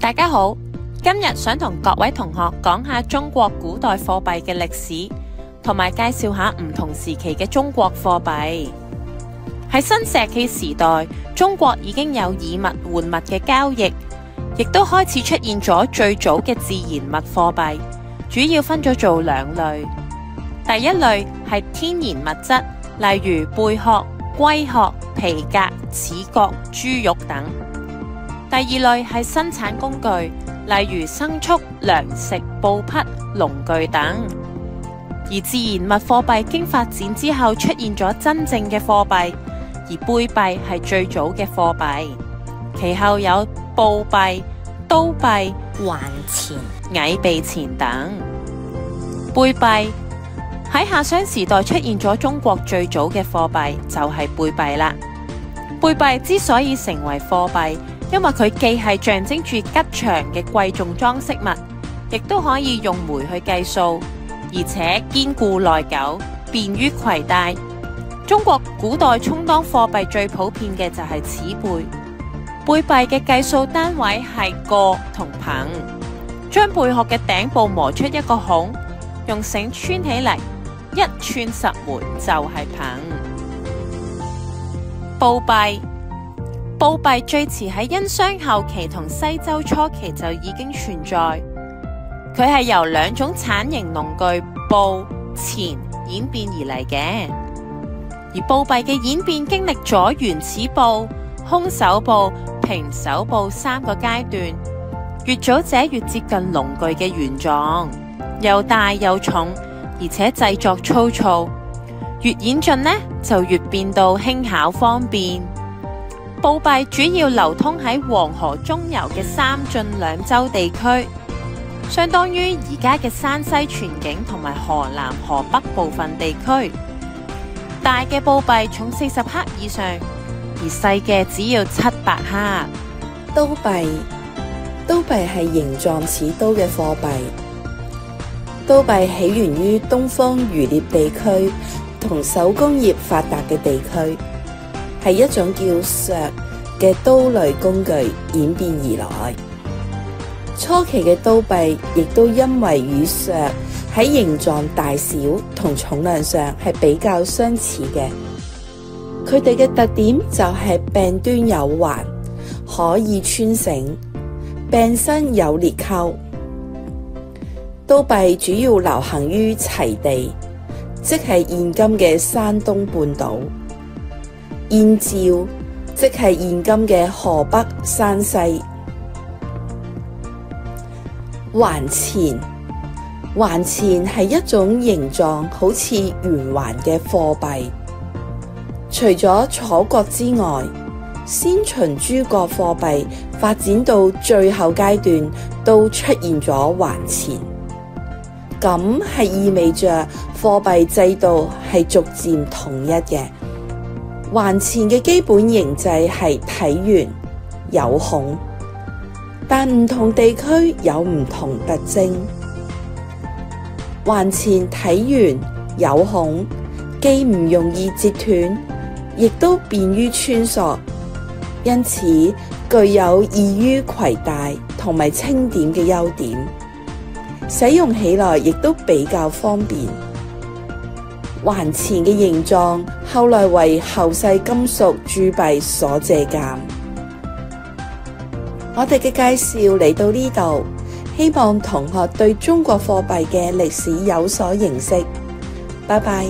大家好，今日想同各位同學講下中國古代貨幣嘅歷史，同埋介紹下唔同時期嘅中國貨幣。喺新石器時代，中國已經有以物換物嘅交易，亦都開始出現咗最早嘅自然物貨幣，主要分咗做兩類。第一類係天然物質，例如貝殼、龜殼、皮革、齒角、豬肉等。第二類係生產工具，例如牲畜、糧食、布匹、農具等。而自然物貨幣經發展之後，出現咗真正嘅貨幣，而貝幣係最早嘅貨幣，其後有布幣、刀幣、環錢、蟻幣錢等。貝幣喺夏商時代出現咗中國最早嘅貨幣，就係貝幣啦。貝幣之所以成為貨幣，因為佢既係象徵住吉祥嘅貴重裝飾物，亦都可以用枚去計數，而且堅固耐久，便於攜帶。中國古代充當貨幣最普遍嘅就係齒貝。貝幣嘅計數單位係個同朋，將貝殼嘅頂部磨出一個孔，用繩穿起嚟，一串10枚就係朋。布幣。布幣最遲喺殷商後期同西周初期就已經存在，佢係由兩種產型農具布、錢演變而嚟嘅。而布幣嘅演變經歷咗原始布、空手布、平手布3個階段，越早者越接近農具嘅原狀，又大又重，而且製作粗糙。越演進呢，就越變到輕巧方便。布幣主要流通喺黃河中游嘅3晉2州地區，相當於而家嘅山西全境同埋河南河北部分地區。大嘅布幣重40克以上，而細嘅只要700克。刀幣。刀幣係形狀似刀嘅貨幣。刀幣起源於東方漁獵地區同手工業發達嘅地區，係一種叫削嘅刀類工具演變而來。初期嘅刀幣亦都因為與削喺形狀大小同重量上係比較相似嘅，佢哋嘅特點就係柄端有環，可以穿繩，柄身有裂扣。刀幣主要流行於齊地，即係現今嘅山東半島。燕趙即係現今嘅河北、山西。環錢。環錢係一種形狀好似圓環嘅貨幣。除咗楚國之外，先秦諸國貨幣發展到最後階段都出現咗環錢。咁係意味着貨幣制度係逐漸統一嘅。環錢嘅基本形制係體圓有孔，但唔同地區有唔同特徵。環錢體圓有孔，既唔容易折斷，亦都便於穿索，因此具有易於攜帶同埋清點嘅優點，使用起來亦都比較方便。環錢嘅形狀後來為後世金屬鑄幣所借鑒。我哋嘅介紹嚟到呢度，希望同學對中國貨幣嘅歷史有所認識。拜拜。